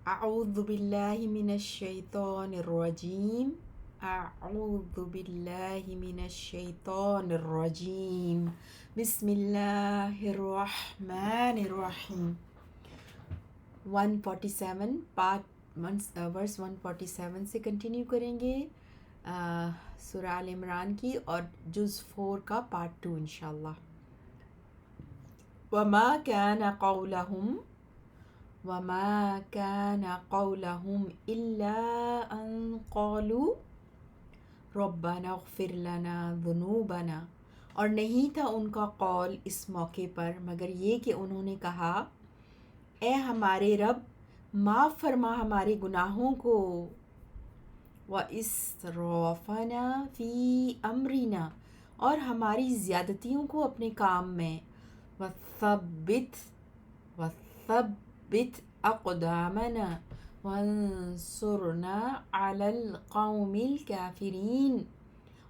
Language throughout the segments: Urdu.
أعوذ بالله من الشيطان الرجيم. أعوذ بالله من الشيطان الرجيم. بسم الله الرحمن الرحيم. 147 پارٹ ورس 147 سے کنٹینیو کریں گے سورہ آل عمران کی اور جز 4 کا پارٹ 2 انشاءاللہ. وما كان قولهم إلا أن قالوا ربنا اغفر لنا ذنوبنا، اور نہیں تھا ان کا قول اس موقع پر مگر یہ کہ انہوں نے کہا اے ہمارے رب معاف فرما ہمارے گناہوں کو، وَإِسْرَافَنَا فِي أَمْرِنَا، اور ہماری زیادتیوں کو اپنے کام میں، وَثَبِّتْ أَقْدَامَنَا وَانصُرْنَا عَلَى الْقَوْمِ الْكَافِرِينَ،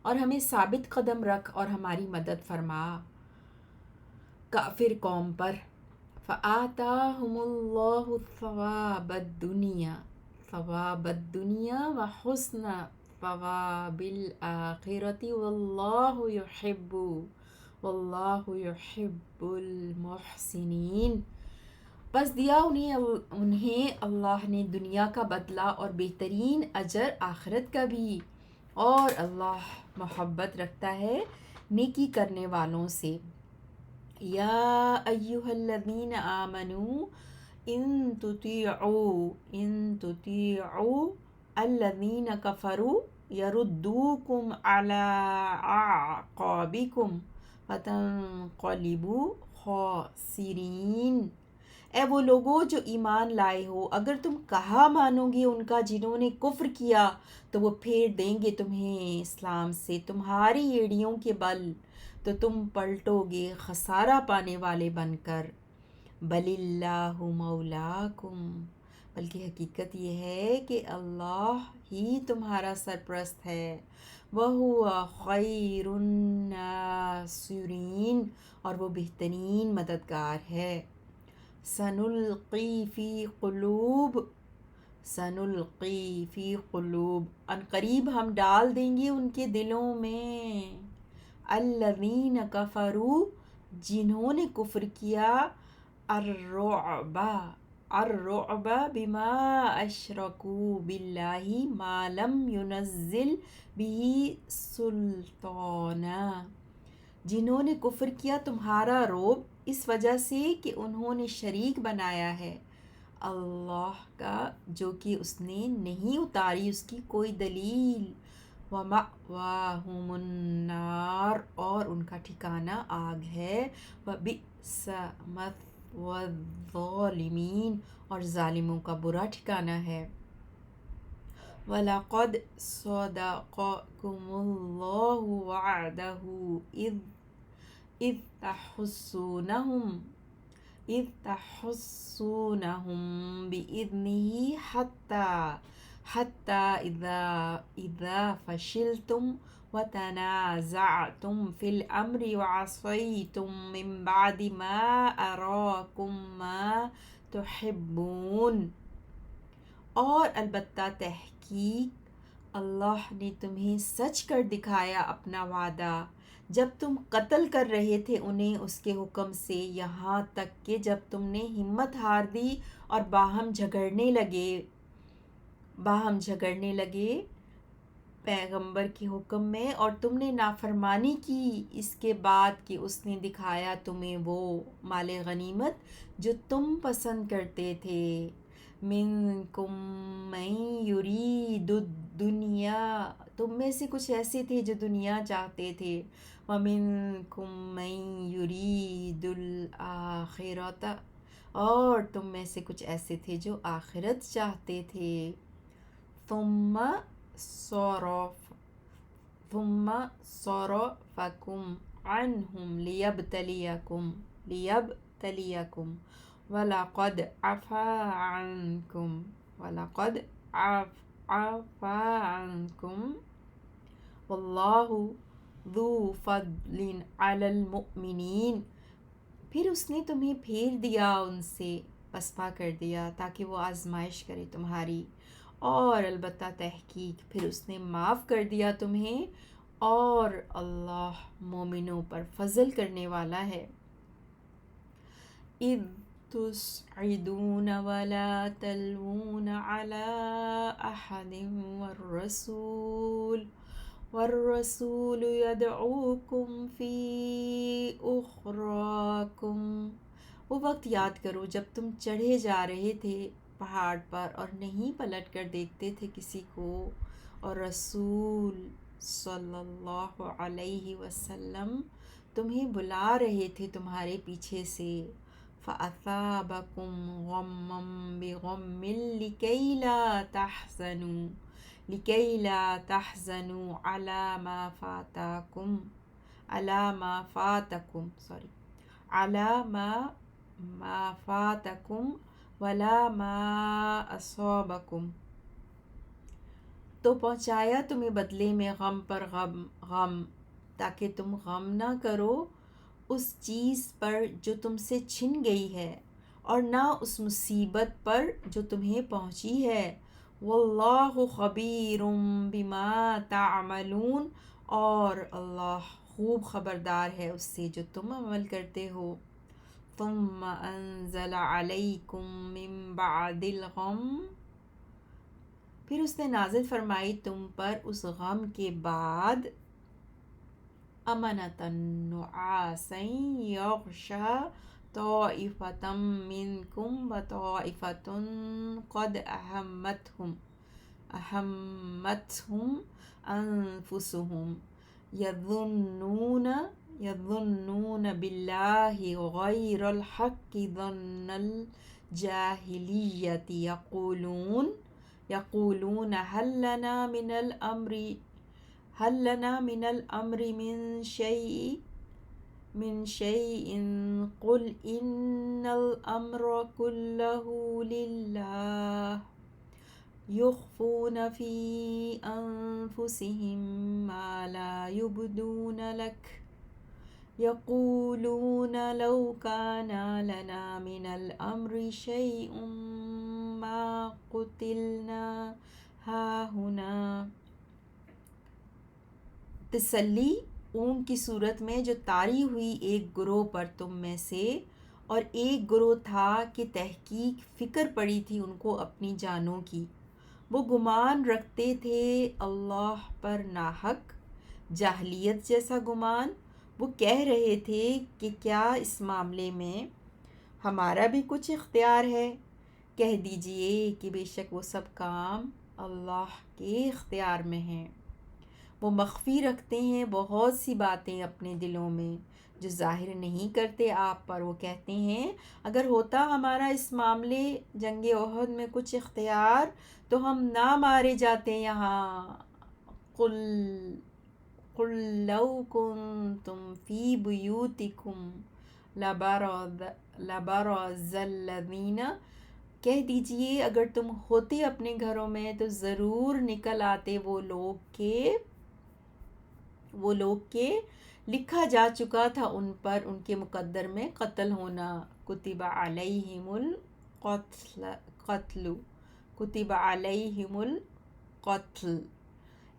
اور ہمیں ثابت قدم رکھ اور ہماری مدد فرما کافر قوم پر. فَآتَاهُمُ اللَّهُ ثَوَابَ الدُّنْيَا وَحُسْنَ ثَوَابِ الْآخِرَةِ وَاللَّهُ يُحِبُّ الْمُحْسِنِينَ. پس دیا انہیں اللہ نے دنیا کا بدلہ اور بہترین اجر آخرت کا بھی، اور اللہ محبت رکھتا ہے نیکی کرنے والوں سے. یا ایہا الذین آمنوا ان تطیعوا الذین کفروا یردوکم علی اعقابکم فتنقلبوا خاسرین. اے وہ لوگو جو ایمان لائے ہو، اگر تم کہا مانو گے ان کا جنہوں نے کفر کیا تو وہ پھیر دیں گے تمہیں اسلام سے تمہاری ایڑیوں کے بل، تو تم پلٹو گے خسارہ پانے والے بن کر. بل اللہ مولاکم، بلکہ حقیقت یہ ہے کہ اللہ ہی تمہارا سرپرست ہے. وَهُوَ خَيْرُ النَّاصِرِينَ، اور وہ بہترین مددگار ہے. سَنُلْقِي فِي قُلُوبِ، ان قریب ہم ڈال دیں گے ان کے دلوں میں، الَّذِينَ كَفَرُوا، جنہوں نے کفر کیا، الرعب بما اشرکوا باللہ ما لم ينزل به سلطانا، جنہوں نے کفر کیا تمہارا رعب اس وجہ سے کہ انہوں نے شریک بنایا ہے اللہ کا جو کہ اس نے نہیں اتاری اس کی کوئی دلیل. وَمَأْوَاهُمُ النَّارُ، اور ان کا ٹھکانہ آگ ہے. وَبِئْسَ مَثْوَى الظَّالِمِينَ، اور ظالموں کا برا ٹھکانہ ہے. وَلَقَدْ صَدَقَكُمُ اللَّهُ وَعْدَهُ إِذْ تَحُسُّونَهُم بِإِذْنِهِ حَتَّى إِذَا فَشِلْتُمْ وَتَنَازَعْتُمْ فِي الْأَمْرِ وَعَصَيْتُم مِّن بَعْدِ مَا أَرَاكُم مَّا تُحِبُّونَ، اور البتہ تحقیق اللہ نے تمہیں سچ کر دکھایا اپنا وعدہ جب تم قتل کر رہے تھے انہیں اس کے حکم سے، یہاں تک کہ جب تم نے ہمت ہار دی اور باہم جھگڑنے لگے پیغمبر کے حکم میں، اور تم نے نافرمانی کی اس کے بعد کہ اس نے دکھایا تمہیں وہ مال غنیمت جو تم پسند کرتے تھے. منکم من یرید الدنیا، تم میں سے کچھ ایسے تھے جو دنیا چاہتے تھے. وَمِنکم من یرید الآخرۃ، اور تم میں سے کچھ ایسے تھے جو آخرت چاہتے تھے. ثم صرفکم عنہم لیبتلیکم وَلَقَدْ عَفَا عَنْكُمْ وَاللَّهُ ذُو فَضْلٍ عَلَى الْمُؤْمِنِينَ. پھر اس نے تمہیں پھیر دیا ان سے پسپا کر دیا تاکہ وہ آزمائش کرے تمہاری، اور البتہ تحقیق پھر اس نے معاف کر دیا تمہیں، اور اللہ مومنوں پر فضل کرنے والا ہے۔ اذ تسعدون ولا تلوون على احد والرسول يدعوكم في اخراکم۔ وہ وقت یاد کرو جب تم چڑھے جا رہے تھے پہاڑ پر اور نہیں پلٹ کر دیکھتے تھے کسی کو، اور رسول صلی اللہ علیہ وسلم تمہیں بلا رہے تھے تمہارے پیچھے سے، فَأَثَابَكُمْ غَمًّا بِغَمٍّ لِكَيْ لَا تَحْزَنُوا عَلَى مَا فَاتَكُمْ وَلَا مَا أَصَابَكُمْ۔ تو پہنچایا تمہیں بدلے میں غم پر غم، تاکہ تم غم نہ کرو اس چیز پر جو تم سے چھن گئی ہے، اور نہ اس مصیبت پر جو تمہیں پہنچی ہے۔ واللہ خبیر بما تعملون، اور اللہ خوب خبردار ہے اس سے جو تم عمل کرتے ہو۔ ثم انزل علیکم من بعد الغم، پھر اس نے نازل فرمائی تم پر اس غم کے بعد، امنۃ نعاسا یغشی طائفة منکم وطائفة قد اہمتہم انفسہم یظنون باللہ غیر الحق ظن الجاہلیۃ یقولون هل لنا من الامر من شيء قل ان الامر كله لله يخفون في انفسهم ما لا يبدون لك يقولون لو كان لنا من الامر شيء ما قتلنا هاهنا۔ تسلی اونگ کی صورت میں جو طاری ہوئی ایک گروہ پر تم میں سے، اور ایک گروہ تھا کہ تحقیق فکر پڑی تھی ان کو اپنی جانوں کی، وہ گمان رکھتے تھے اللہ پر ناحق، جاہلیت جیسا گمان۔ وہ کہہ رہے تھے کہ کیا اس معاملے میں ہمارا بھی کچھ اختیار ہے؟ کہہ دیجئے کہ بے شک وہ سب کام اللہ کے اختیار میں ہیں۔ وہ مخفی رکھتے ہیں بہت سی باتیں اپنے دلوں میں جو ظاہر نہیں کرتے آپ پر۔ وہ کہتے ہیں اگر ہوتا ہمارا اس معاملے جنگ احد میں کچھ اختیار تو ہم نہ مارے جاتے یہاں۔ قل لو کنتم فی بیوتکم لبرز الذین، کہہ دیجئے اگر تم ہوتے اپنے گھروں میں تو ضرور نکل آتے وہ لوگ کے لکھا جا چکا تھا ان پر ان کے مقدر میں قتل ہونا۔ کتب علیہم القتل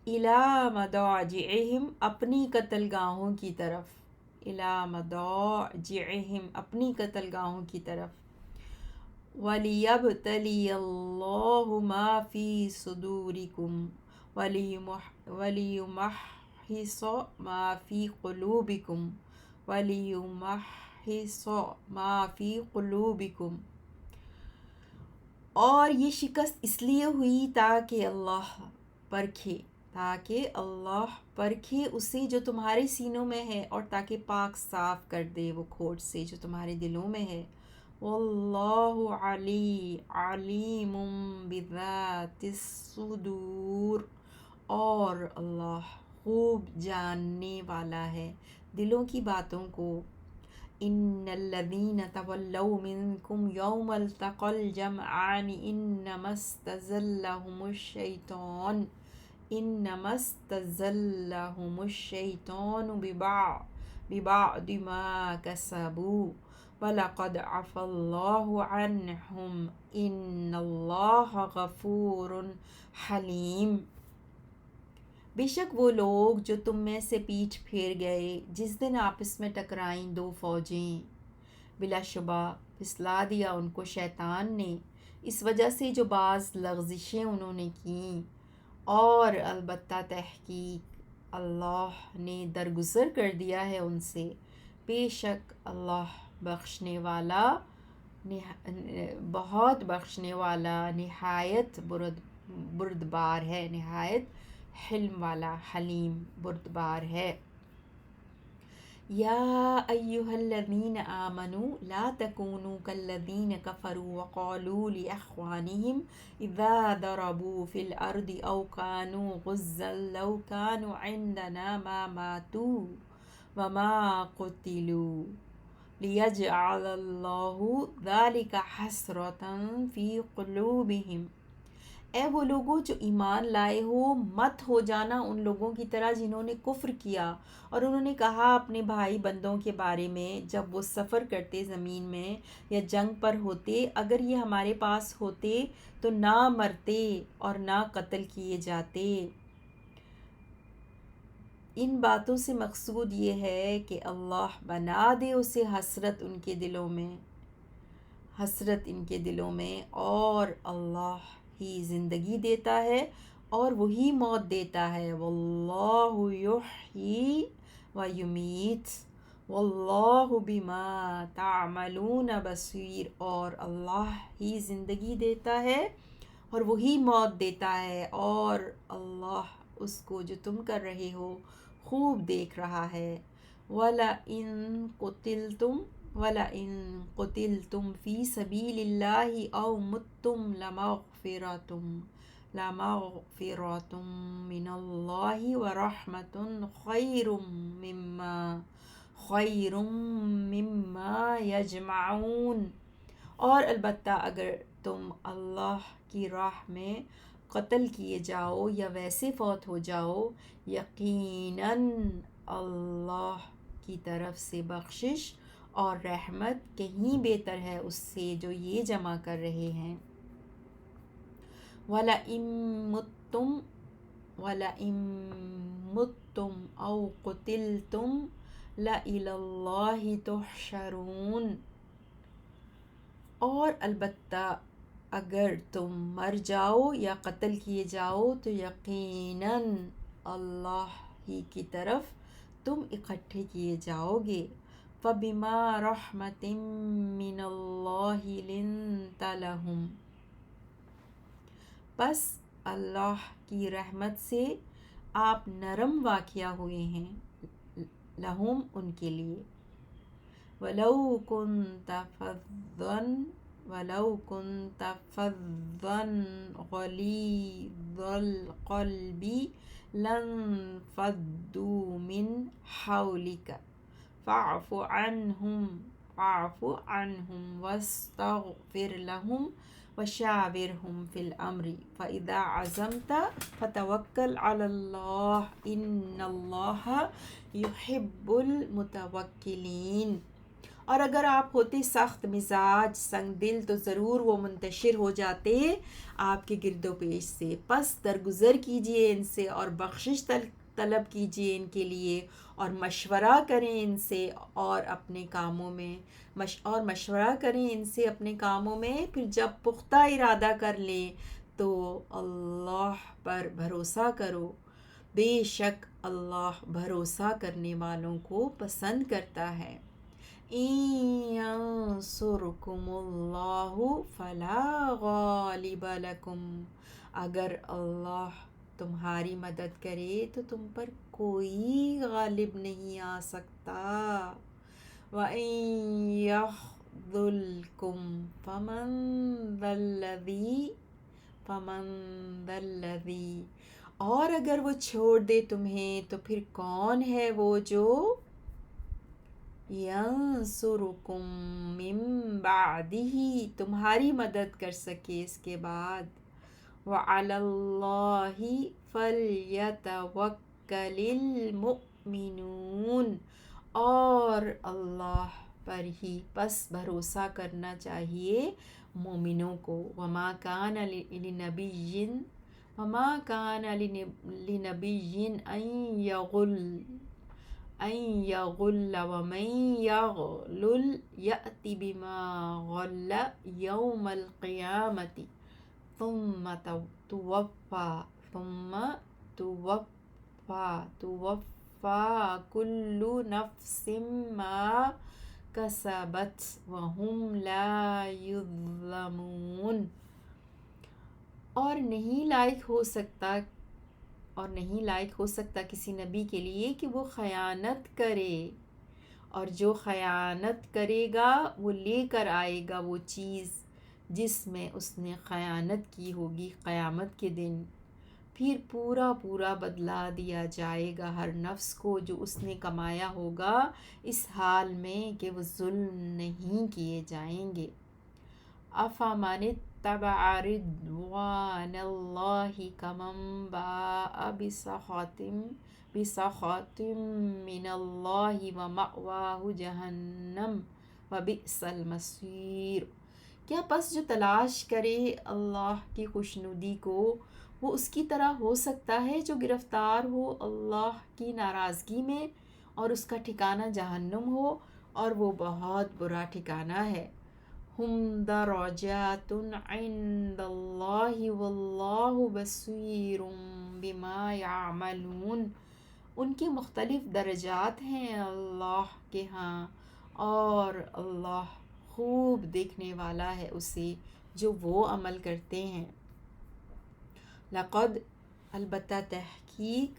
الی مضاجعہم، اپنی قتل گاہوں کی طرف، الی مضاجعہم، اپنی قتل گاہوں کی طرف۔ وَلِيَبْتَلِيَ اللَّهُ مَا فِي صُدُورِكُمْ وَلِيُمَحِّصَ مَا فِي قُلُوبِكُمْ، اور یہ شکست اس لیے ہوئی تاکہ اللہ پرکھے اسے جو تمہارے سینوں میں ہے، اور تاکہ پاک صاف کر دے وہ کھوٹ سے جو تمہارے دلوں میں ہے۔ واللہ علیم بذات الصدور، اور اللہ خوب جاننے والا ہے دلوں کی باتوں کو۔ ان الذین تولوا منکم یوم التقى الجمعان انما استزلهم الشیطان ببعض ما کسبوا وَلَقَدْ عَفَا اللَّهُ عَنْهُمْ إِنَّ اللَّهَ غَفُورٌ حَلِيمٌ۔ بے شک وہ لوگ جو تم میں سے پیٹھ پھیر گئے جس دن آپس میں ٹکرائیں دو فوجیں، بلا شبہ پھسلا دیا ان کو شیطان نے اس وجہ سے جو بعض لغزشیں انہوں نے کیں، اور البتہ تحقیق اللہ نے درگزر کر دیا ہے ان سے، بے شک اللہ بخشنے والا بہت بخشنے والا نہایت بردبار ہے، نہایت حلم والا، حلیم بردبار ہے۔ یا ایہا الذین آمنوا لا تکونوا کالذین کفروا وقالوا لإخوانہم اذا ضربوا فی الارض او کانوا غزا لو کانوا عندنا ما ماتوا وما قتلوا لیجعل اللہ ذلک حسرۃ فی قلوبہم۔ اے وہ لوگوں جو ایمان لائے ہو، مت ہو جانا ان لوگوں کی طرح جنہوں نے کفر کیا اور انہوں نے کہا اپنے بھائی بندوں کے بارے میں جب وہ سفر کرتے زمین میں یا جنگ پر ہوتے، اگر یہ ہمارے پاس ہوتے تو نہ مرتے اور نہ قتل کیے جاتے۔ ان باتوں سے مقصود یہ ہے کہ اللہ بنا دے اسے حسرت ان کے دلوں میں، حسرت ان کے دلوں میں، اور اللہ ہی زندگی دیتا ہے اور وہی موت دیتا ہے۔ واللہ یحیی و یمیت واللہ بما تعملون بصیر، اور اللہ ہی زندگی دیتا ہے اور وہی موت دیتا ہے، اور اللہ اس کو جو تم کر رہے ہو خوب دیکھ رہا ہے۔ وَلَئِن قُتِلْتُمْ فِي سَبِيلِ اللَّهِ أَوْ مُتُّمْ لَمَغْفِرَةٌ مِّنَ اللَّهِ وَرَحْمَةٌ خَيْرٌ مِّمَّا يَجْمَعُونَ۔ اور البتہ اگر تم اللہ کی راہ میں قتل کیے جاؤ یا ویسے فوت ہو جاؤ، یقیناً اللہ کی طرف سے بخشش اور رحمت کہیں بہتر ہے اس سے جو یہ جمع کر رہے ہیں۔ وَلَئِن مُتُّمْ أَوْ قُتِلْتُمْ لَإِلَى اللَّهِ تُحْشَرُونَ۔ اور البتہ اگر تم مر جاؤ یا قتل کیے جاؤ تو یقیناً اللہ ہی کی طرف تم اکٹھے کیے جاؤ گے۔ فَبِمَا رَحْمَةٍ مِّنَ اللَّهِ لِنتَ لَهُمْ، پس اللہ کی رحمت سے آپ نرم واقع ہوئے ہیں، لہم ان کے لیے۔ وَلَوْ كُنْتَ فَظًّا غَلِيظَ الْقَلْبِ لَانفَضُّوا مِنْ حَوْلِكَ فَاعْفُ عَنْهُمْ وَاسْتَغْفِرْ لَهُمْ وَشَاوِرْهُمْ فِي الْأَمْرِ فَإِذَا عَزَمْتَ فَتَوَكَّلْ عَلَى اللَّهِ إِنَّ اللَّهَ يُحِبُّ الْمُتَوَكِّلِينَ۔ اور اگر آپ ہوتے سخت مزاج سنگ دل تو ضرور وہ منتشر ہو جاتے آپ کے گرد و پیش سے، پس درگزر کیجئے ان سے اور بخشش طلب کیجئے ان کے لیے، اور مشورہ کریں ان سے اپنے کاموں میں، پھر جب پختہ ارادہ کر لیں تو اللہ پر بھروسہ کرو، بے شک اللہ بھروسہ کرنے والوں کو پسند کرتا ہے۔ إِن يَنصُرْكُمُ اللَّهُ فَلَا غَالِبَ لَكُمْ، اگر اللہ تمہاری مدد کرے تو تم پر کوئی غالب نہیں آ سکتا۔ وَإِن يَخْذُلْكُمْ فَمَنْ ذَا الَّذِي، اور اگر وہ چھوڑ دے تمہیں تو پھر کون ہے وہ جو يَنصُرُكُم مِّن بَعْدِهِ، تمہاری مدد کر سکے اس کے بعد۔ وَعَلَى اللَّهِ فَلْيَتَوَكَّلِ الْمُؤْمِنُونَ، اور اللہ پر ہی پس بھروسہ کرنا چاہیے مومنوں کو. وما کان لنبی ان یغل ومن یغلل یأت بما غل یوم القیامة ثم توفى كل نفس ما كسبت وهم لا يظلمون. اور نہیں لائق ہو سکتا کسی نبی کے لیے کہ وہ خیانت کرے، اور جو خیانت کرے گا وہ لے کر آئے گا وہ چیز جس میں اس نے خیانت کی ہوگی قیامت کے دن. پھر پورا بدلہ دیا جائے گا ہر نفس کو جو اس نے کمایا ہوگا، اس حال میں کہ وہ ظلم نہیں کیے جائیں گے. افمن اتبع رضوان اللہ کمن باء بسخط من اللہ ومأواہ جہنم وبئس المصیر. کیا پس جو تلاش کرے اللہ کی خوشنودی کو وہ اس کی طرح ہو سکتا ہے جو گرفتار ہو اللہ کی ناراضگی میں اور اس کا ٹھکانہ جہنم ہو، اور وہ بہت برا ٹھکانہ ہے. ہم درجات عند اللہ واللہ بصیر بما یعملون. ان کے مختلف درجات ہیں اللہ کے ہاں، اور اللہ خوب دیکھنے والا ہے اسے جو وہ عمل کرتے ہیں. لقد البتہ تحقیق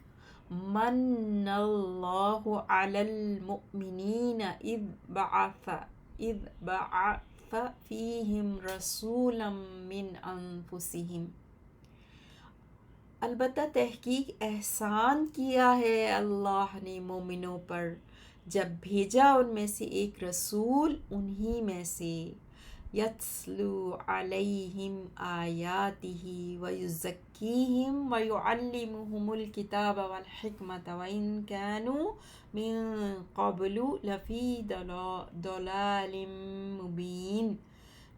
من اللہ علی المؤمنین اذ بعث فیہم رسولا من انفسہم. البتہ تحقیق احسان کیا ہے اللہ نے مومنوں پر جب بھیجا ان میں سے ایک رسول انہی میں سے. یتلو علیہم آیاتہ ویزکیہم ویعلمہم الکتاب والحکمۃ وإن كانوا من قبل لفی ضلال مبین.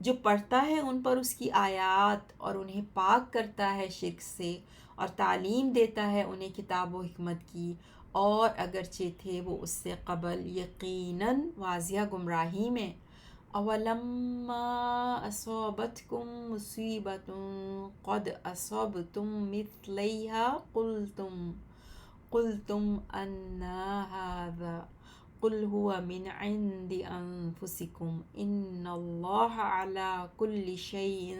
جو پڑھتا ہے ان پر اس کی آیات اور انہیں پاک کرتا ہے شرک سے، اور تعلیم دیتا ہے انہیں کتاب و حکمت کی، اور اگرچہ تھے وہ اس سے قبل یقیناً واضح گمراہی میں. اولما اصابتکم مصیبۃ قد اصبتم مثلیہا قلتم انا ھذا قل هو من عند انفسکم ان اللہ علی کل شیء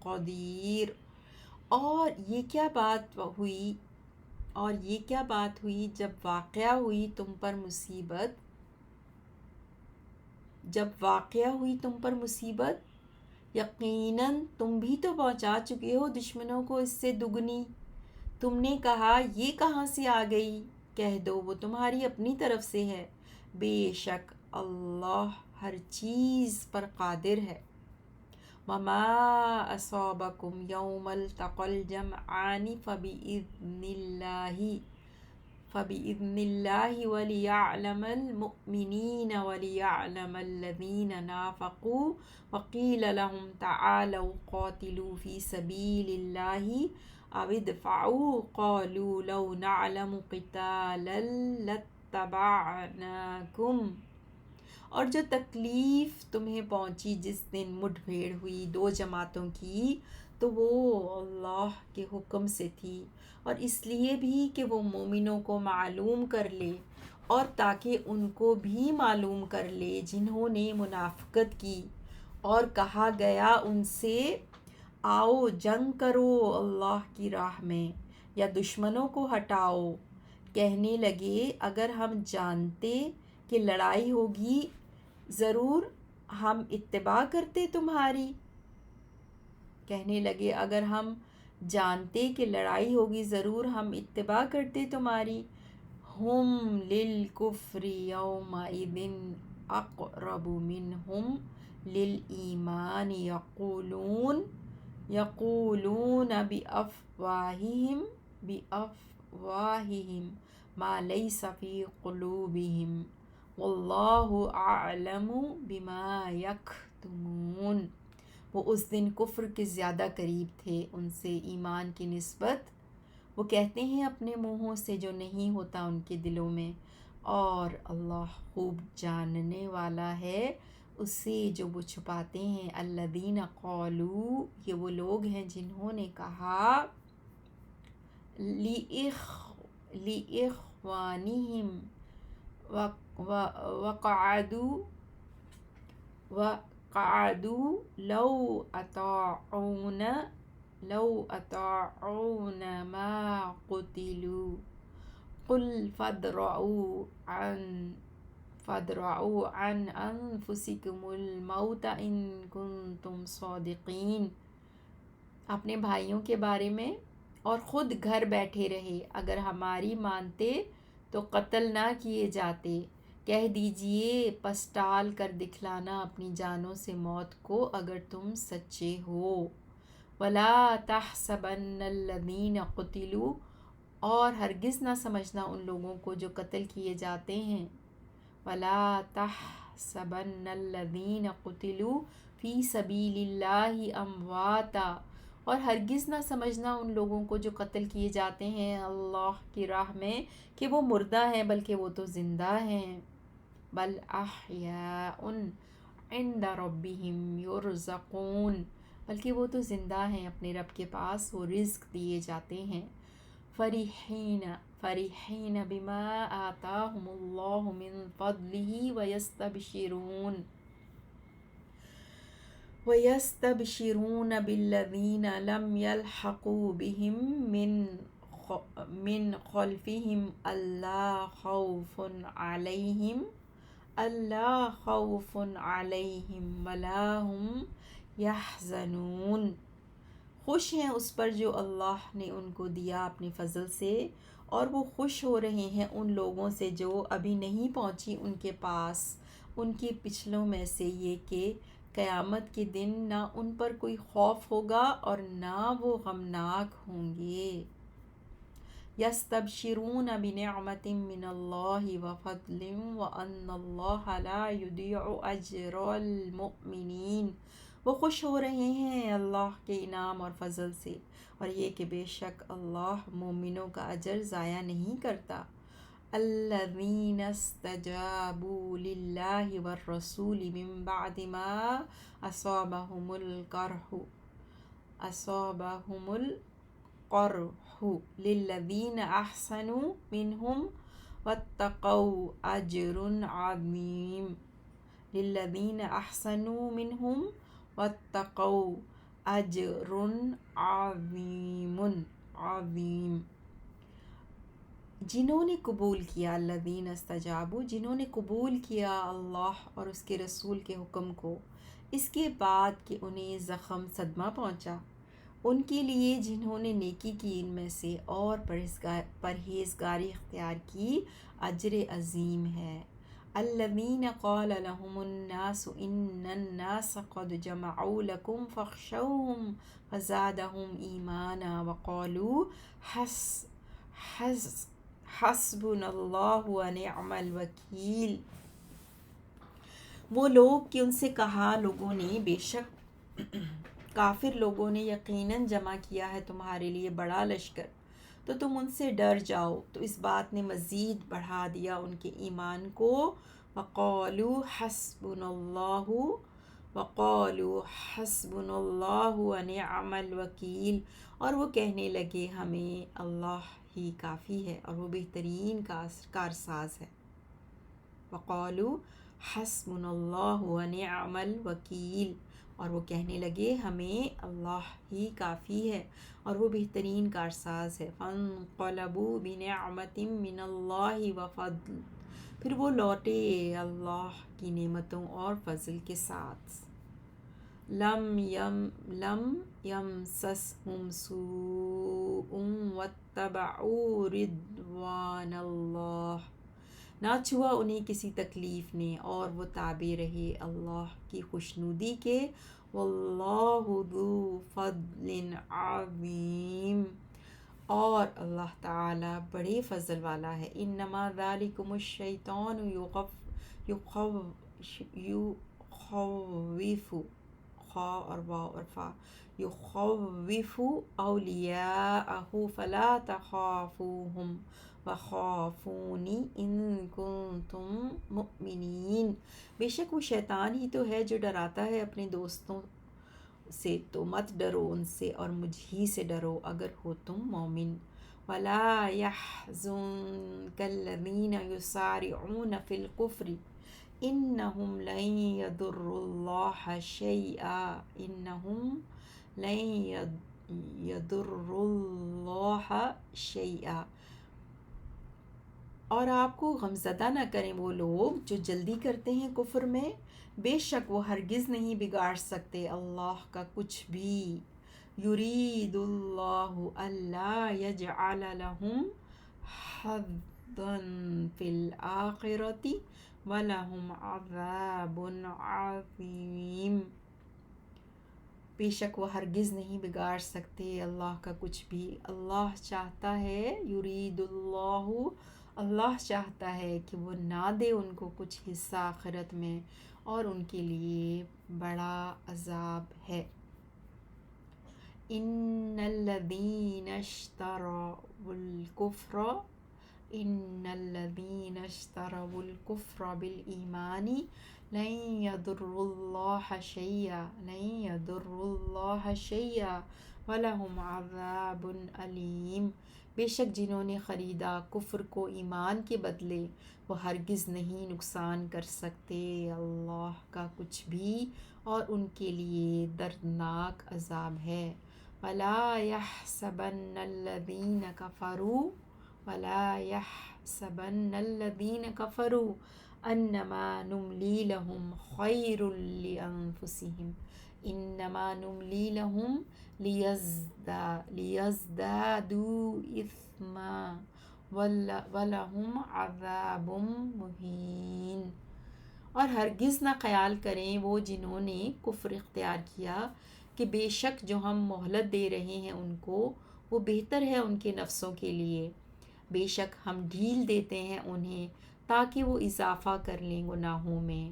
قدیر. اور یہ کیا بات ہوئی جب واقع ہوئی تم پر مصیبت، یقیناً تم بھی تو پہنچا چکے ہو دشمنوں کو اس سے دگنی. تم نے کہا یہ کہاں سے آ گئی، کہہ دو وہ تمہاری اپنی طرف سے ہے، بے شک اللہ ہر چیز پر قادر ہے. وما اصابکم یوم التقى الجمعان فبإذن اللہ ولیعلم المؤمنین ولیعلم الذین نافقوا وقیل لهم تعالوا قاتلوا فی سبیل اللہ او ادفعوا قالوا لو نعلم قتالا لاتبعناکم. اور جو تکلیف تمہیں پہنچی جس دن مٹ بھیڑ ہوئی دو جماعتوں کی تو وہ اللہ کے حکم سے تھی، اور اس لیے بھی کہ وہ مومنوں کو معلوم کر لے، اور تاکہ ان کو بھی معلوم کر لے جنہوں نے منافقت کی. اور کہا گیا ان سے آؤ جنگ کرو اللہ کی راہ میں یا دشمنوں کو ہٹاؤ. کہنے لگے اگر ہم جانتے کہ لڑائی ہوگی ضرور ہم اتباع کرتے تمہاری. اگر ہم جانتے کہ لڑائی ہوگی ضرور ہم اتباع کرتے تمہاری. ہم للکفر یومئذ اقرب منہم للایمان یقولون بافواہہم ما لیس فی قلوبہم واللہ اعلم بما یکتمون۔ وہ اس دن کفر کے زیادہ قریب تھے ان سے ایمان کی نسبت، وہ کہتے ہیں اپنے منہوں سے جو نہیں ہوتا ان کے دلوں میں، اور اللہ خوب جاننے والا ہے اسے جو وہ چھپاتے ہیں۔ الذین قالوا، یہ وہ لوگ ہیں جنہوں نے کہا لِإِخْوَانِهِمْ وَقَعَدُوا لَوْ أَطَاعُونَ مَا قُتِلُوا قُلْ فَادْرَءُوا عَنْ أَنفُسِكُمُ الْمَوْتَ إِن كُنتُمْ صَادِقِينَ، اپنے بھائیوں کے بارے میں، اور خود گھر بیٹھے رہے، اگر ہماری مانتے تو قتل نہ کیے جاتے، کہہ دیجئے پس ٹال کر دکھلانا اپنی جانوں سے موت کو اگر تم سچے ہو۔ وَلَا تَحْسَبَنَّ الَّذِينَ قُتِلُوا، اور ہرگز نہ سمجھنا ان لوگوں کو جو قتل کیے جاتے ہیں۔ وَلَا تَحْسَبَنَّ الَّذِينَ قُتِلُوا فِي سَبِيلِ اللَّهِ أَمْوَاتًا، اور ہرگز نہ سمجھنا ان لوگوں کو جو قتل کیے جاتے ہیں اللہ کی راہ میں کہ وہ مردہ ہیں، بلکہ وہ تو زندہ ہیں۔ بل احیاء عند ربهم یرزقون، بلکہ وہ تو زندہ ہیں، اپنے رب کے پاس وہ رزق دیے جاتے ہیں۔ فرحین بما آتاہم اللہ من فضلہ وَيَسْتَبْشِرُونَ بِالَّذِينَ لَمْ يَلْحَقُوا بِهِم مِّن خَلْفِهِمْ أَلَّا خَوْفٌ عَلَيْهِمْ وَلَا هُمْ يَحْزَنُونَ۔ خوش ہیں اس پر جو اللہ نے ان کو دیا اپنے فضل سے، اور وہ خوش ہو رہے ہیں ان لوگوں سے جو ابھی نہیں پہنچی ان کے پاس ان کے پچھلوں میں سے، یہ کہ قیامت کے دن نہ ان پر کوئی خوف ہوگا اور نہ وہ غمناک ہوں گے۔ یستبشرون بنعمت من اللہ وفضل وان اللہ لا یضیع اجر المؤمنین۔ وہ خوش ہو رہے ہیں اللہ کے انعام اور فضل سے، اور یہ کہ بے شک اللہ مومنوں کا اجر ضائع نہیں کرتا۔ الذین استجابوا للہ والرسول من بعد ما اصابهم القرح للذین احسنوا منہم واتقوا اجر عظیم۔ للذین احسنوا منہم واتقوا اجر عظیم۔ جنہوں نے قبول کیا، الذین استجابوا، جنہوں نے قبول کیا اللہ اور اس کے رسول کے حکم کو، اس کے بعد کہ انہیں زخم صدمہ پہنچا، ان کے لیے جنہوں نے نیکی کی ان میں سے اور پرہیزگاری اختیار کی، اجر عظیم ہے۔ الذین قال لهم الناس ان الناس قد جمعوا لكم فاخشوهم فزادهم ایمانا وقالوا حسبنا اللہ ونعم الوکیل۔ وہ لوگ کہ ان سے کہا لوگوں نے، بے شک کافر لوگوں نے یقیناً جمع کیا ہے تمہارے لیے بڑا لشکر، تو تم ان سے ڈر جاؤ، تو اس بات نے مزید بڑھا دیا ان کے ایمان کو۔ وقالوا حسبنا اللہ ونعم الوکیل، اور وہ کہنے لگے ہمیں اللہ ہی کافی ہے اور وہ بہترین کارساز ہے۔ وقالوا حسبنا اللہ ونعم الوکیل، اور وہ کہنے لگے ہمیں اللہ ہی کافی ہے اور وہ بہترین کارساز ہے۔ فانقلبوا بنعمت من اللہ وفضل، پھر وہ لوٹے اللہ کی نعمتوں اور فضل کے ساتھ۔ لم یمسسہم سوء واتبعوا رضوان اللہ، نہ چھوا انہیں کسی تکلیف نے اور وہ تابع رہے اللہ کی خوشنودی کے۔ واللہ ذو فضل عظیم، اور اللہ تعالی بڑے فضل والا ہے۔ انما ذالکم الشیطان یخوف خا اور واو اور فا یخوف اولیاءہ فلا تخافوہم وخافونی ان کنتم مؤمنین، بے شک وہ شیطان ہی تو ہے جو ڈراتا ہے اپنے دوستوں سے، تو مت ڈرو ان سے اور مجھ ہی سے ڈرو اگر ہو تم مومن۔ وَلَا يَحْزُنكَ الَّذِينَ يُسَارِعُونَ فِي الْكُفْرِ إِنَّهُمْ لَن يَضُرُّوا اللَّهَ شَيْئًا اور آپ کو غمزدہ نہ کریں وہ لوگ جو جلدی کرتے ہیں کفر میں، بے شک وہ ہرگز نہیں بگاڑ سکتے اللہ کا کچھ بھی۔ یرید اللہ الا یجعل لہم حظا فی الآخرۃ ولہم عذاب عظیم، بے شک وہ ہرگز نہیں بگاڑ سکتے اللہ کا کچھ بھی۔ اللہ چاہتا ہے، یرید اللہ، اللہ چاہتا ہے کہ وہ نہ دے ان کو کچھ حصہ آخرت میں، اور ان کے لیے بڑا عذاب ہے۔ ان الذین اشتروا الکفر بالایمان لن یضروا اللہ شیئا ولہم عذاب علیم، بے شک جنہوں نے خریدا کفر کو ایمان کے بدلے، وہ ہرگز نہیں نقصان کر سکتے اللہ کا کچھ بھی، اور ان کے لیے دردناک عذاب ہے۔ وَلَا يَحْسَبَنَّ الَّذِينَ كَفَرُوا أَنَّمَا نُمْلِي لَهُمْ خَيْرٌ لِأَنفُسِهِمْ إِنَّمَا نُمْلِي لَهُمْ لِيَزْدَادُوا إِثْمًا وَلَهُمْ عَذَابٌ مُہِینٌ، اور ہرگز نہ خیال کریں وہ جنہوں نے کفر اختیار کیا کہ بے شک جو ہم مہلت دے رہے ہیں ان کو وہ بہتر ہے ان کے نفسوں کے لیے، بے شک ہم ڈھیل دیتے ہیں انہیں تاکہ وہ اضافہ کر لیں گناہوں میں،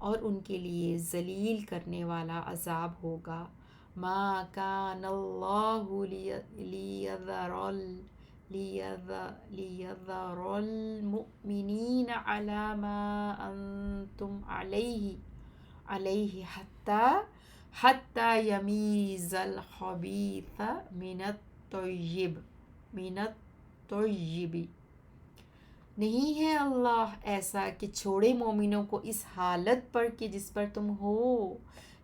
اور ان کے لیے ذلیل کرنے والا عذاب ہوگا۔ ما کان اللہ لیذر المؤمنین علی ما انتم علیہ حتی یمیز الخبیث من الطیب، نہیں ہے اللہ ایسا کہ چھوڑے مومنوں کو اس حالت پر کہ جس پر تم ہو،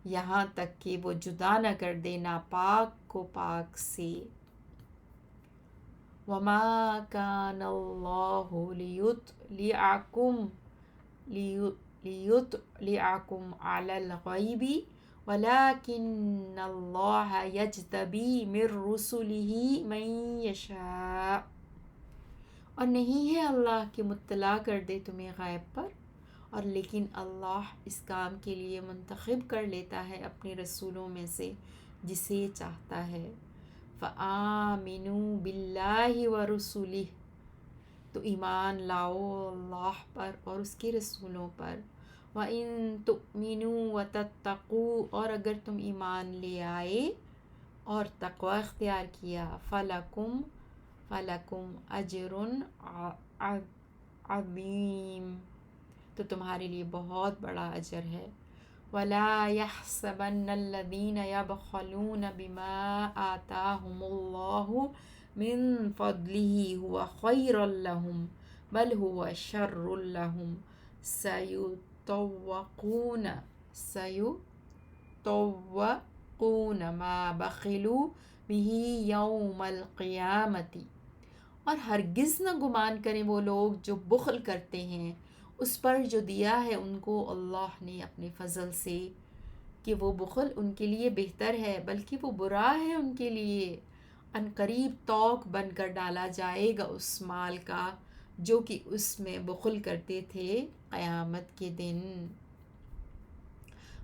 یہاں تک کہ وہ جدا نہ کر دے ناپاک کو پاک سے۔ وما کان اللہ لیطلعکم علی الغیب ولکن اللہ یجتبی من رسلہ من یشاء، اور نہیں ہے اللہ کہ مطلع کر دے تمہیں غیب پر، اور لیکن اللہ اس کام کے لیے منتخب کر لیتا ہے اپنے رسولوں میں سے جسے چاہتا ہے۔ فآمنوا باللہ ورسلہ، تو ایمان لاؤ اللہ پر اور اس کے رسولوں پر۔ وَإِن تُؤْمِنُوا وَتَتَّقُوا، اور اگر تم ایمان لے آئے اور تقوی اختیار کیا، فَلَكُمْ أَجْرٌ عَظِيمٌ، تو تمہارے لیے بہت بڑا اجر ہے۔ وَلَا يَحْسَبَنَّ الَّذِينَ يَبْخَلُونَ بِمَا آتَاهُمُ اللَّهُ مِن فَضْلِهِ هُوَ خَيْرًا لَهُمْ بَلْ هُوَ شَرٌّ لَهُمْ سَيُطَوَّقُونَ مَا بَخِلُوا بِهِ يَوْمَ الْقِيَامَةِ، اور ہرگز نہ گمان کریں وہ لوگ جو بخل کرتے ہیں اس پر جو دیا ہے ان کو اللہ نے اپنے فضل سے، کہ وہ بخل ان کے لیے بہتر ہے بلکہ وہ برا ہے ان کے لیے، عنقریب طوق بن کر ڈالا جائے گا اس مال کا جو کہ اس میں بخل کرتے تھے قیامت کے دن۔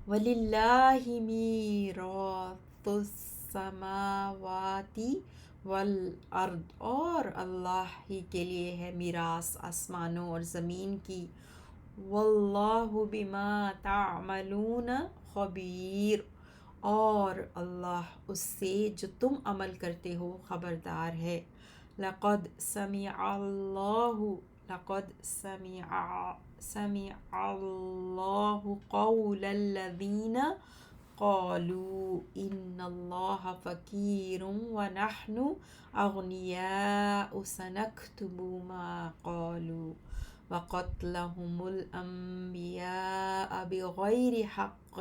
وَلِلَّهِ مِيرَاثُ السَّمَاوَاتِ وَالْأَرْضِ، اور اللہ ہی کے لیے ہے میراث آسمانوں اور زمین کی۔ واللہ بما تعملون خبیر، اور اللہ اس سے جو تم عمل کرتے ہو خبردار ہے۔ لقد سمع اللہ لقد سمع اللہ قول الذین قالوا ان اللہ فقیر ونحن اغنیاء سنکتب ما قالوا وقتلهم الانبیاء بغیر حق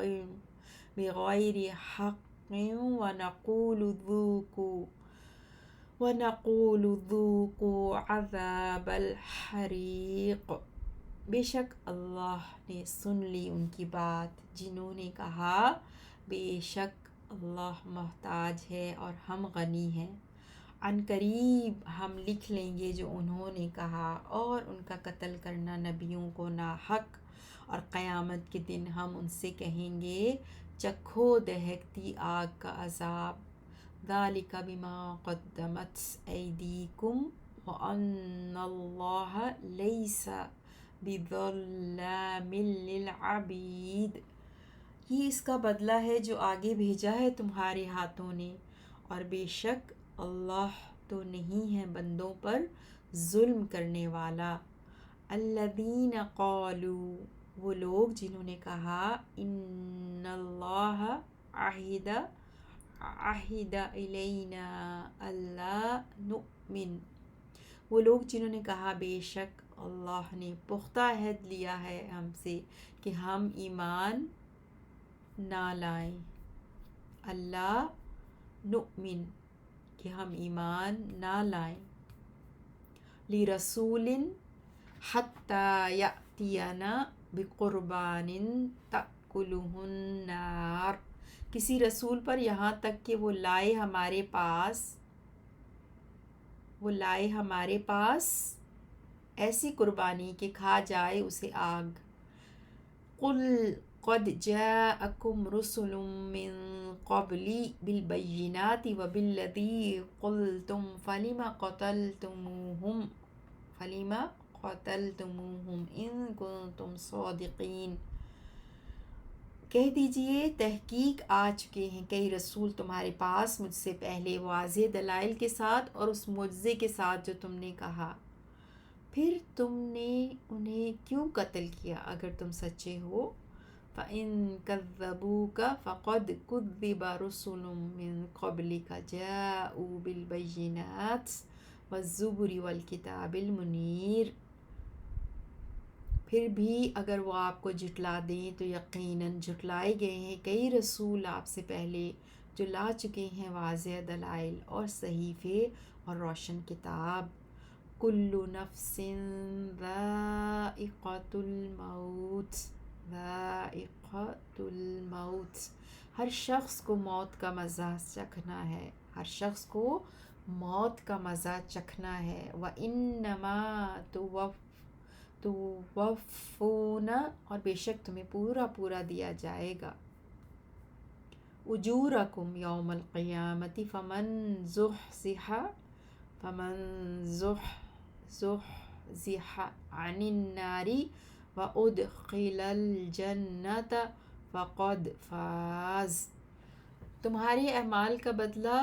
ونقول ذوقوا عذاب الحریق۔ بے شک اللہ نے سن لی ان کی بات جنہوں نے کہا بے شک اللہ محتاج ہے اور ہم غنی ہیں، عن قریب ہم لکھ لیں گے جو انہوں نے کہا، اور ان کا قتل کرنا نبیوں کو ناحق، اور قیامت کے دن ہم ان سے کہیں گے چکھو دہکتی آگ کا عذاب، ذالک بما قدمت ایدیکم وان اللہ لیس بظلام للعبید، یہ اس کا بدلہ ہے جو آگے بھیجا ہے تمہارے ہاتھوں نے، اور بے شک اللہ تو نہیں ہے بندوں پر ظلم کرنے والا۔ الذین قالوا، وہ لوگ جنہوں نے کہا ان اللہ عہد الینا الا نؤمن، وہ لوگ جنہوں نے کہا بے شک اللہ نے پختہ عہد لیا ہے ہم سے کہ ہم ایمان نہ لائیں، اللہ نؤمن کہ ہم ایمان نہ لائیں، لرسول حتی یأتینا بقربان تأکلہ النار، کسی رسول پر یہاں تک کہ وہ لائے ہمارے پاس ایسی قربانی کہ کھا جائے اسے آگ۔ قل قد جاءکم رسل من قبلی بالبینات وبالذی قلتم فلم قتلتموہم ان کنتم صادقین، کہہ دیجئے تحقیق آ چکے ہیں کئی رسول تمہارے پاس مجھ سے پہلے واضح دلائل کے ساتھ اور اس معجزے کے ساتھ جو تم نے کہا، پھر تم نے انہیں کیوں قتل کیا اگر تم سچے ہو؟ فَإِن كَذَّبُوكَ فَقَدْ كُذِّبَ رُسُلٌ مِّن قَبْلِكَ جَاءُوا بِالْبَيِّنَاتِ وَالزُّبُرِ وَالْكِتَابِ الْمُنِيرِ، پھر بھی اگر وہ آپ کو جھٹلا دیں تو یقیناً جھٹلائے گئے ہیں کئی رسول آپ سے پہلے جو لا چکے ہیں واضح دلائل اور صحیفے اور روشن کتاب۔ کل نفس ذائقۃ الموت ہر شخص کو موت کا مزہ چکھنا ہے، ہر شخص کو موت کا مزہ چکھنا ہے۔ وَإِنَّمَا توفون، اور بے شک تمہیں پورا پورا دیا جائے گا، اجورکم یوم القیامت زحزح عن النار وادخل الجنت فقد فاز، تمہارے اعمال کا بدلہ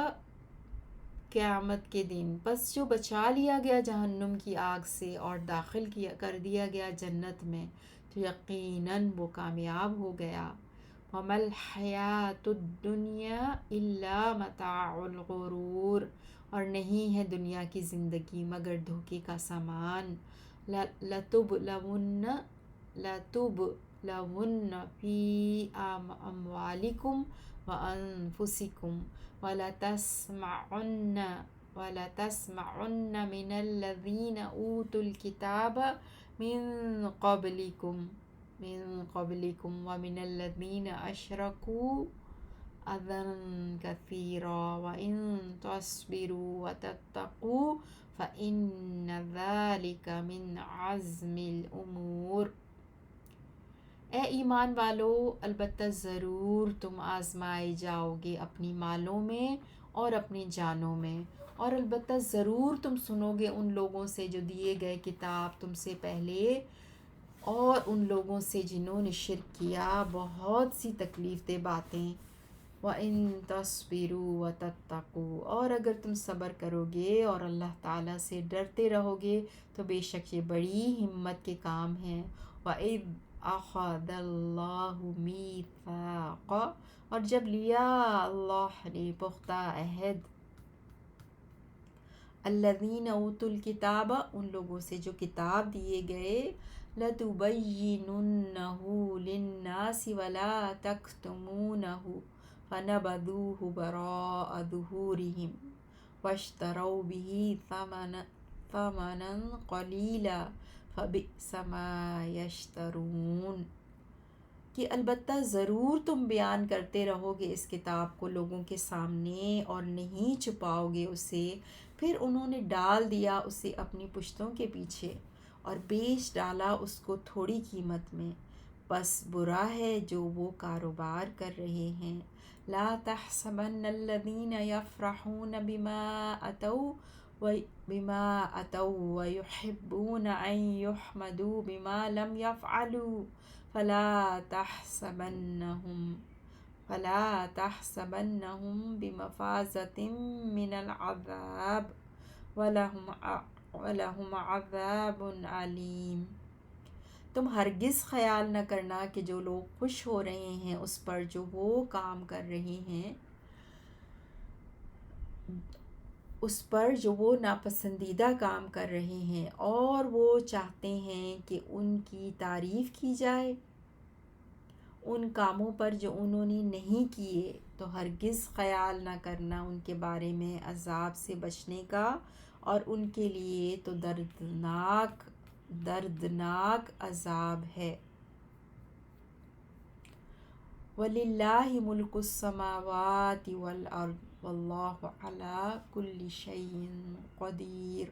قیامت کے دن، پس جو بچا لیا گیا جہنم کی آگ سے اور داخل کر دیا گیا جنت میں تو یقیناً وہ کامیاب ہو گیا۔ وَمَا الْحَيَاةُ الدُّنْيَا إِلَّا مَتَاعُ الْغُرُورِ، اور نہیں ہے دنیا کی زندگی مگر دھوکے کا سامان۔ لَتُبْلَوُنَّ فِي أَمْوَالِكُمْ وَأَنفُسِكُمْ وَلَتَسْمَعُنَّ مِنَ الَّذِينَ أُوتُوا الْكِتَابَ مِنْ قَبْلِكُمْ وَمِنَ الَّذِينَ أَشْرَكُوا أَذًى كَثِيرًا وَإِنْ تَصْبِرُوا وَتَتَّقُوا فَإِنَّ ذَلِكَ مِنْ عَزْمِ الْأُمُورِ۔ اے ایمان والو، البتہ ضرور تم آزمائے جاؤ گے اپنی مالوں میں اور اپنی جانوں میں، اور البتہ ضرور تم سنو گے ان لوگوں سے جو دیے گئے کتاب تم سے پہلے اور ان لوگوں سے جنہوں نے شرک کیا بہت سی تکلیف دہ باتیں۔ وَإِن تَصْبِرُوا وَتَتَّقُوا، اور اگر تم صبر کرو گے اور اللہ تعالیٰ سے ڈرتے رہو گے تو بے شک یہ بڑی ہمت کے کام ہیں۔ وَإِذْ أَخَذَ اللَّهُ مِيثَاقَ، اور جب لیا اللہ نے پختہ عہد، الذین اوتوا الکتاب، ان لوگوں سے جو کتاب دیے گئے، لَتُبَيِّنُنَّهُ لِلنَّاسِ وَلَا تَكْتُمُونَهُ فَنَبَذُوهُ وَرَاءَ ظُهُورِهِمْ وَاشْتَرَوْا بِهِ ثَمَنًا قَلِيلًا فَبِئْسَ مَا يَشْتَرُونَ، کہ البتہ ضرور تم بیان کرتے رہو گے اس کتاب کو لوگوں کے سامنے اور نہیں چھپاؤ گے اسے، پھر انہوں نے ڈال دیا اسے اپنی پشتوں کے پیچھے اور بیچ ڈالا اس کو تھوڑی قیمت میں، بس برا ہے جو وہ کاروبار کر رہے ہیں۔ لا تحسبن الذین یفرحون بما اتوا ویحبون ان یحمدوا بما لم یفعلوا فلا تحسبنهم بمفازة من العذاب ولهم عذاب علیم۔ تم ہرگز خیال نہ کرنا کہ جو لوگ خوش ہو رہے ہیں اس پر جو وہ کام کر رہے ہیں، اس پر جو وہ ناپسندیدہ کام کر رہے ہیں، اور وہ چاہتے ہیں کہ ان کی تعریف کی جائے ان کاموں پر جو انہوں نے نہیں کیے، تو ہرگز خیال نہ کرنا ان کے بارے میں عذاب سے بچنے کا، اور ان کے لیے تو دردناک عذاب ہے۔ وَلِلَّهِ مُلْكُ السَّمَاوَاتِ وَالْأَرْضِ وَاللَّهُ عَلَى كُلِّ شَيْءٍ قَدِيرٌ،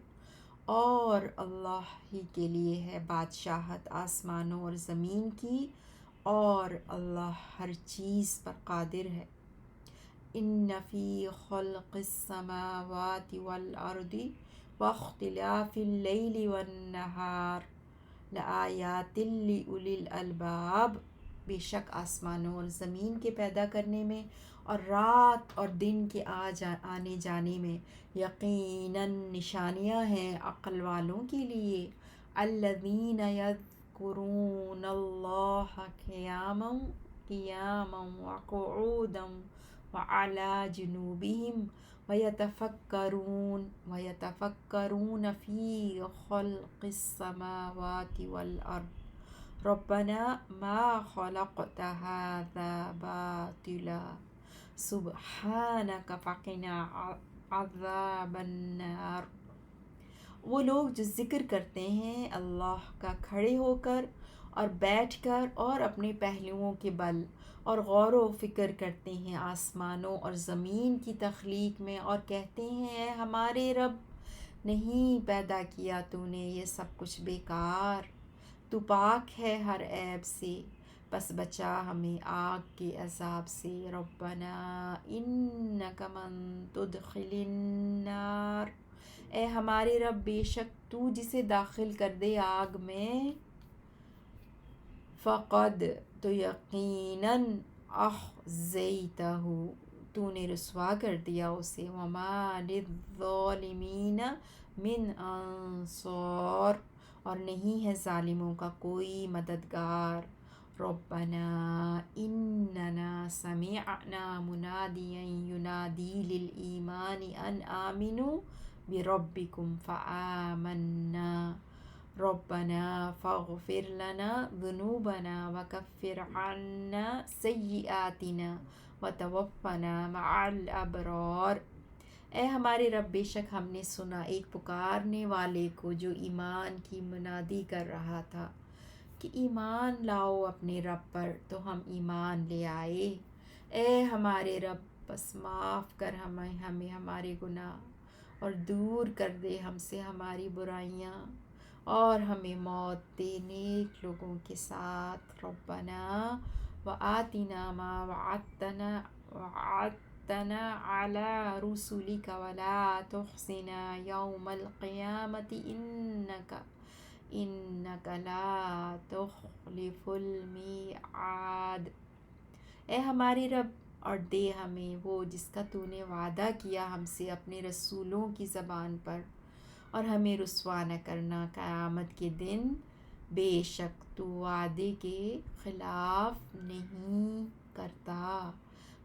اور اللہ ہی کے لیے ہے بادشاہت آسمانوں اور زمین کی، اور اللہ ہر چیز پر قادر ہے۔ إِنَّ فِي خَلْقِ السَّمَاوَاتِ وَالْأَرْضِ وَاخْتِلَافِ اللَّيْلِ وَالنَّهَارِ لَآيَاتٍ لِأُولِي الْأَلْبَابِ، بے شک آسمانوں اور زمین کے پیدا کرنے میں اور رات اور دن کے آنے جانے میں یقیناً نشانیاں ہیں عقل والوں کے لیے۔ الذین یذکرون اللہ قیاما وقعودا وعلی جنوبہم ویتفکرون فی خلق السماوات والارض ربنا ما خلقت هذا باطلا سبحانک فقنا عذاب النار۔ وہ لوگ جو ذکر کرتے ہیں اللہ کا کھڑے ہو کر اور بیٹھ کر اور اپنے پہلوؤں کے بل، اور غور و فکر کرتے ہیں آسمانوں اور زمین کی تخلیق میں، اور کہتے ہیں اے ہمارے رب، نہیں پیدا کیا تو نے یہ سب کچھ بیکار، تو پاک ہے ہر عیب سے، بس بچا ہمیں آگ کے عذاب سے۔ ربنا انک من تدخل النار، اے ہمارے رب بے شک تو جسے داخل کر دے آگ میں، فقد تو یقیناً اخزیتہ تو نے رسوا کر دیا اسے، وما للظالمین من انصار، اور نہیں ہے ظالموں کا کوئی مددگار۔ ربنا اننا سمعنا منادیا ینادی للایمان ان آمنوا بربکم فآمنا ربنا فاغفر لنا ذنوبنا وکفر عنا سیئاتنا وتوفنا مع الابرار۔ اے ہمارے رب بے شک ہم نے سنا ایک پکارنے والے کو جو ایمان کی منادی کر رہا تھا کہ ایمان لاؤ اپنے رب پر، تو ہم ایمان لے آئے۔ اے ہمارے رب بس معاف کر ہمیں ہمارے گناہ اور دور کر دے ہم سے ہماری برائیاں، اور ہمیں موت دے نیک لوگوں کے ساتھ۔ ربنا وآتنا ما وعدتنا على رسلك ولا تخزنا يوم القيامة إنك لا تخلف الميعاد۔ اے ہمارے رب، اور دے ہمیں وہ جس کا تو نے وعدہ کیا ہم سے اپنے رسولوں کی زبان پر، اور ہمیں رسوا نہ کرنا قیامت کے دن، بے شک تو وعدے کے خلاف نہیں کرتا۔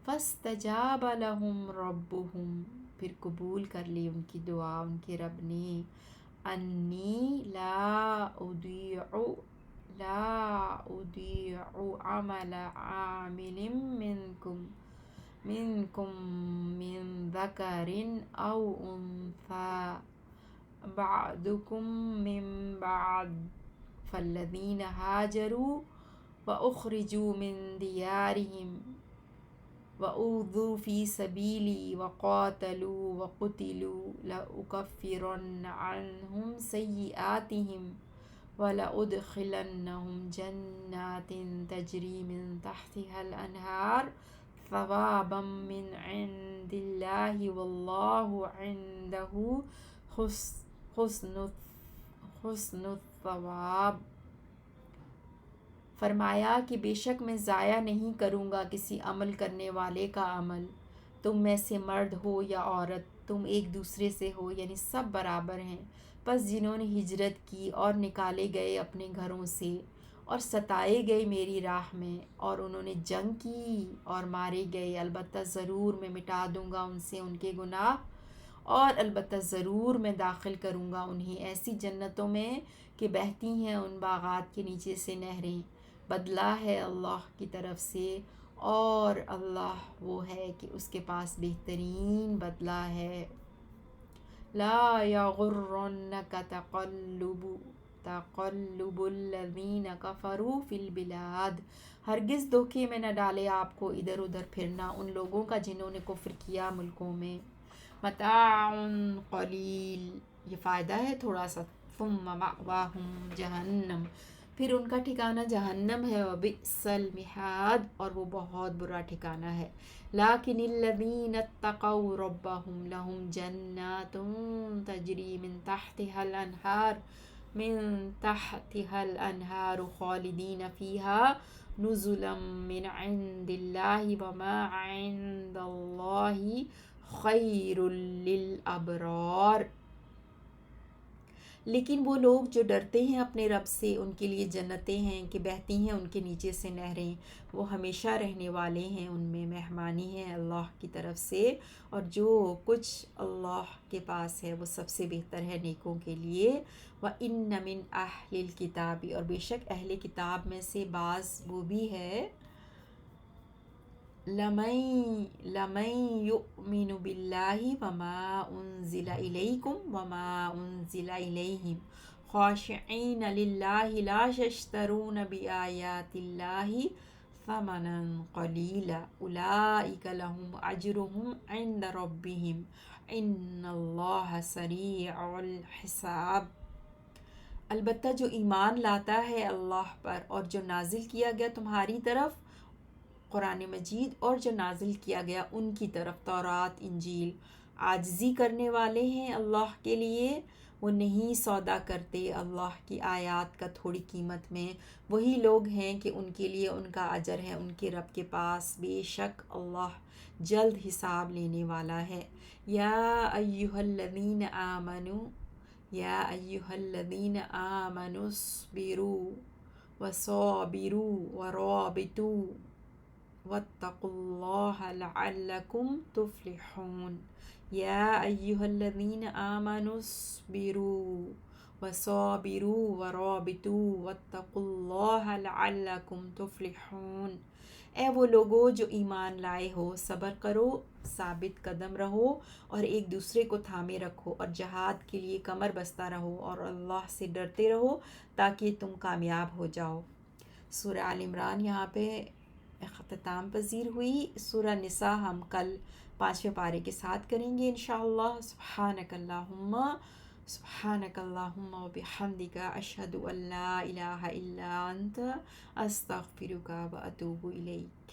فاستجاب لهم ربهم، پھر قبول کر لی ان کی دعا ان کے رب نے، انی لا اضيع عمل عامل منکم من ذکر او انثى بعضکم من بعض، فالذین هاجروا واخرجوا من دیارهم وأوذوا في سبيلي وقاتلوا وقتلوا لأكفرن عنهم سيئاتهم ولأدخلنهم جنات تجري من تحتها الأنهار ثوابا من عند الله والله عنده حسن الثواب۔ فرمایا کہ بے شک میں ضائع نہیں کروں گا کسی عمل کرنے والے کا عمل، تم میں سے مرد ہو یا عورت، تم ایک دوسرے سے ہو، یعنی سب برابر ہیں۔ پس جنہوں نے ہجرت کی اور نکالے گئے اپنے گھروں سے اور ستائے گئے میری راہ میں، اور انہوں نے جنگ کی اور مارے گئے، البتہ ضرور میں مٹا دوں گا ان سے ان کے گناہ، اور البتہ ضرور میں داخل کروں گا انہیں ایسی جنتوں میں کہ بہتی ہیں ان باغات کے نیچے سے نہریں، بدلہ ہے اللہ کی طرف سے، اور اللہ وہ ہے کہ اس کے پاس بہترین بدلہ ہے۔ لا یغرنک تقلب الذین کفروا فی البلاد، ہرگز دھوکے میں نہ ڈالے آپ کو ادھر ادھر پھرنا ان لوگوں کا جنہوں نے کفر کیا ملکوں میں۔ متاع قلیل، یہ فائدہ ہے تھوڑا سا، ثم مأواہم جہنم، پھر ان کا ٹھکانہ جہنم ہے، وبئس المہاد، اور وہ بہت برا ٹھکانہ ہے۔ لیکن الذین اتقوا ربهم لهم جنات تجری من تحتها الانہار خالدین فیہا نزلا من عند اللہ وما عند اللہ خیر للابرار۔ لیکن وہ لوگ جو ڈرتے ہیں اپنے رب سے، ان کے لیے جنتیں ہیں کہ بہتی ہیں ان کے نیچے سے نہریں، وہ ہمیشہ رہنے والے ہیں ان میں، مہمانی ہے اللہ کی طرف سے، اور جو کچھ اللہ کے پاس ہے وہ سب سے بہتر ہے نیکوں کے لیے۔ وَإِنَّ مِنْ أَهْلِ الْكِتَابِ، اور بے شک اہل کتاب میں سے بعض وہ بھی ہے، لَمَن يُؤْمِنُ بِاللَّهِ وَمَا أُنزِلَ إِلَيْكُمْ وَمَا أُنزِلَ إِلَيْهِمْ خَاشِعِينَ لِلَّهِ لَا يَشْتَرُونَ بِآيَاتِ اللَّهِ ثَمَنًا قَلِيلًا أُولَئِكَ لَهُمْ أَجْرُهُمْ عِندَ رَبِّهِمْ إِنَّ اللَّهَ سَرِيعُ الْحِسَابِ۔ البتہ جو ایمان لاتا ہے اللہ پر اور جو نازل کیا گیا تمہاری طرف قرآن مجید اور جو نازل کیا گیا ان کی طرف تورات انجیل، عاجزی کرنے والے ہیں اللہ کے لیے، وہ نہیں سودا کرتے اللہ کی آیات کا تھوڑی قیمت میں، وہی لوگ ہیں کہ ان کے لیے ان کا اجر ہے ان کے رب کے پاس، بے شک اللہ جلد حساب لینے والا ہے۔ یا ایہا الذین آمنوا، یا ایہا الذین آمنوا اصبروا وصابروا ورابطوا واتقوا اللہ لعلکم تفلحون۔ یا ایہا الذین آمنوا اصبروا وصابروا ورابطوا واتقوا اللہ لعلکم تفلحون۔ اے وہ لوگو جو ایمان لائے ہو، صبر کرو، ثابت قدم رہو، اور ایک دوسرے کو تھامے رکھو، اور جہاد کے لیے کمر بستہ رہو، اور اللہ سے ڈرتے رہو تاکہ تم کامیاب ہو جاؤ۔ سورہ آل عمران یہاں پہ اختتام پذیر ہوئی۔ سورہ نساء ہم کل 5ویں پارے کے ساتھ کریں گے انشاءاللہ۔ سبحانک اللہم و بحمدک، اشہد ان لا الہ الا انت، استغفرک و اتوب الیک۔